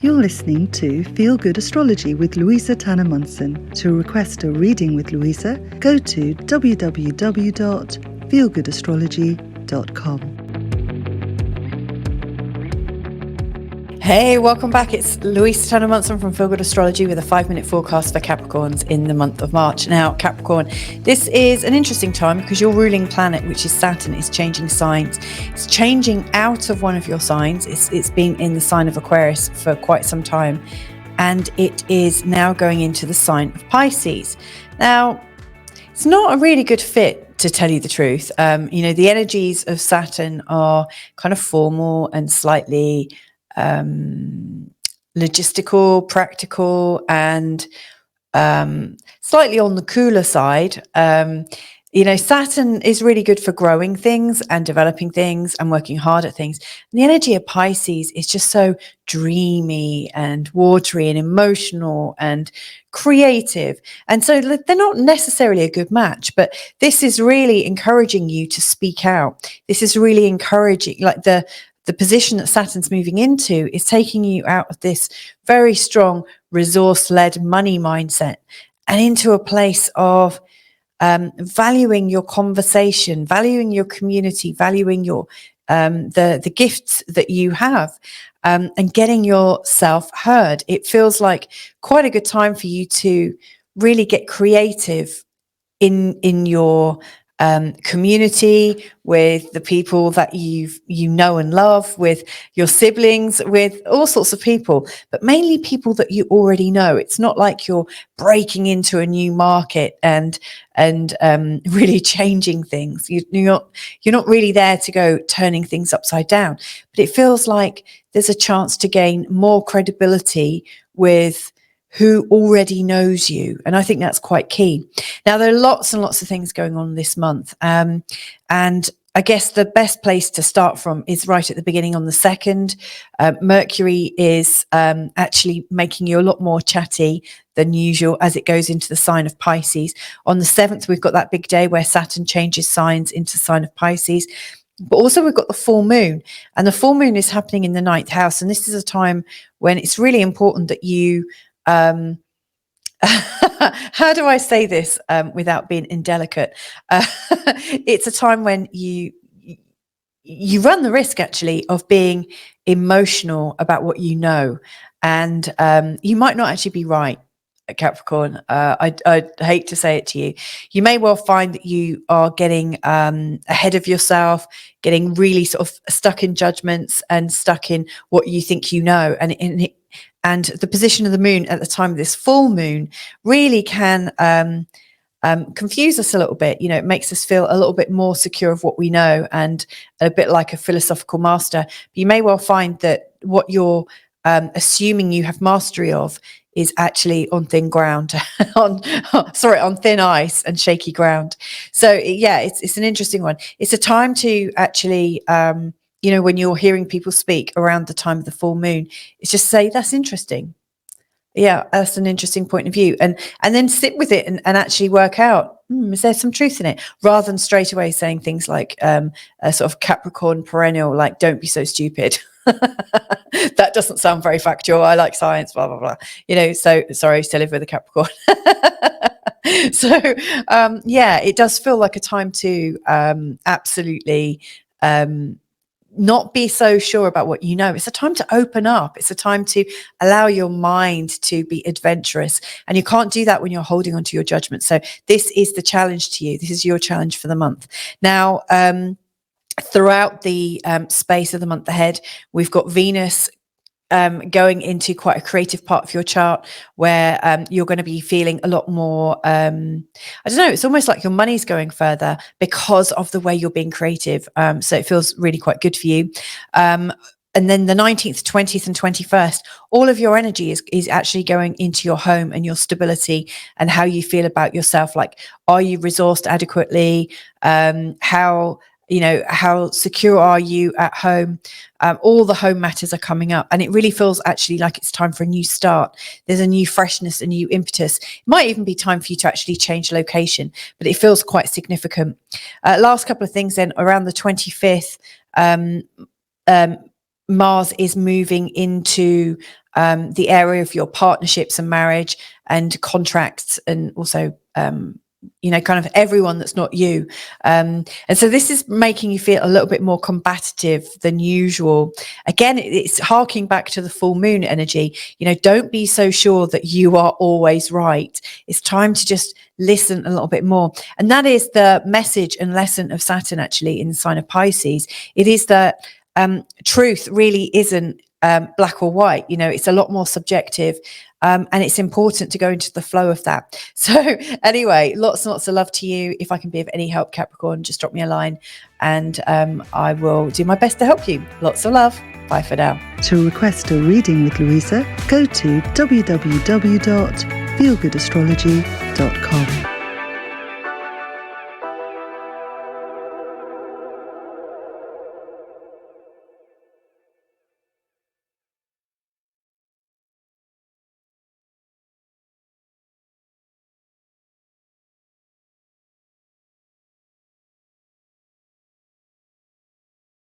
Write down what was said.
You're listening to Feel Good Astrology with Louisa Tanner-Munson. To request a reading with Louisa, go to www.feelgoodastrology.com. Hey, welcome back. It's Louisa Tannermunson from Feel Good Astrology with a 5-minute forecast for Capricorns in the month of March. Now, Capricorn, this is an interesting time because your ruling planet, which is Saturn, is changing signs. It's changing out of one of your signs. It's been in the sign of Aquarius for quite some time, and it is now going into the sign of Pisces. Now, it's not a really good fit, to tell you the truth. The energies of Saturn are kind of formal and slightly logistical, practical, and slightly on the cooler side. Saturn is really good for growing things and developing things and working hard at things. And the energy of Pisces is just so dreamy and watery and emotional and creative. And so they're not necessarily a good match, but this is really encouraging you to speak out. This is really encouraging, like the position that Saturn's moving into is taking you out of this very strong resource-led money mindset and into a place of valuing your conversation, valuing your community, valuing your the gifts that you have, and getting yourself heard. It feels like quite a good time for you to really get creative in your community, with the people that you know and love, with your siblings, with all sorts of people, but mainly people that you already know. It's not like you're breaking into a new market and really changing things. You're not really there to go turning things upside down, but it feels like there's a chance to gain more credibility with who already knows you. And I think that's quite key. Now, there are lots and lots of things going on this month. And I guess the best place to start from is right at the beginning on the 2nd. Mercury is actually making you a lot more chatty than usual as it goes into the sign of Pisces. On the 7th, we've got that big day where Saturn changes signs into the sign of Pisces. But also we've got the full moon, and the full moon is happening in the 9th house. And this is a time when it's really important that you how do I say this without being indelicate? It's a time when you run the risk actually of being emotional about what you know, and you might not actually be right, Capricorn. I'd hate to say it to you. You may well find that you are getting ahead of yourself, getting really sort of stuck in judgments and stuck in what you think you know, and the position of the moon at the time of this full moon really can confuse us a little bit. It makes us feel a little bit more secure of what we know, and a bit like a philosophical master. But you may well find that what you're assuming you have mastery of is actually on thin ground, on thin ice and shaky ground. So yeah, it's an interesting one. It's a time to actually, when you're hearing people speak around the time of the full moon, it's just say, that's interesting. Yeah, that's an interesting point of view. And then sit with it and actually work out, is there some truth in it? Rather than straight away saying things like a sort of Capricorn perennial, like, don't be so stupid. That doesn't sound very factual. I like science, blah, blah, blah. So sorry to live with a Capricorn. So, it does feel like a time to absolutely not be so sure about what you know. It's a time to open up. It's a time to allow your mind to be adventurous. And you can't do that when you're holding on to your judgment. So this is the challenge to you. This is your challenge for the month. Now, throughout the space of the month ahead, we've got Venus going into quite a creative part of your chart where you're going to be feeling a lot more, I don't know, it's almost like your money's going further because of the way you're being creative. So it feels really quite good for you. And then the 19th, 20th and 21st, all of your energy is actually going into your home and your stability and how you feel about yourself. Like, are you resourced adequately? How secure are you at home? All the home matters are coming up, and it really feels actually like it's time for a new start. There's a new freshness, a new impetus. It might even be time for you to actually change location, but it feels quite significant. Last couple of things then, around the 25th, Mars is moving into the area of your partnerships and marriage and contracts, and also kind of everyone that's not you. And so this is making you feel a little bit more combative than usual. Again, it's harking back to the full moon energy. Don't be so sure that you are always right. It's time to just listen a little bit more. And that is the message and lesson of Saturn, actually, in the sign of Pisces. It is that truth really isn't black or white. It's a lot more subjective. And it's important to go into the flow of that. So anyway, lots and lots of love to you. If I can be of any help, Capricorn, just drop me a line and I will do my best to help you. Lots of love. Bye for now. To request a reading with Louisa, go to www.feelgoodastrology.com.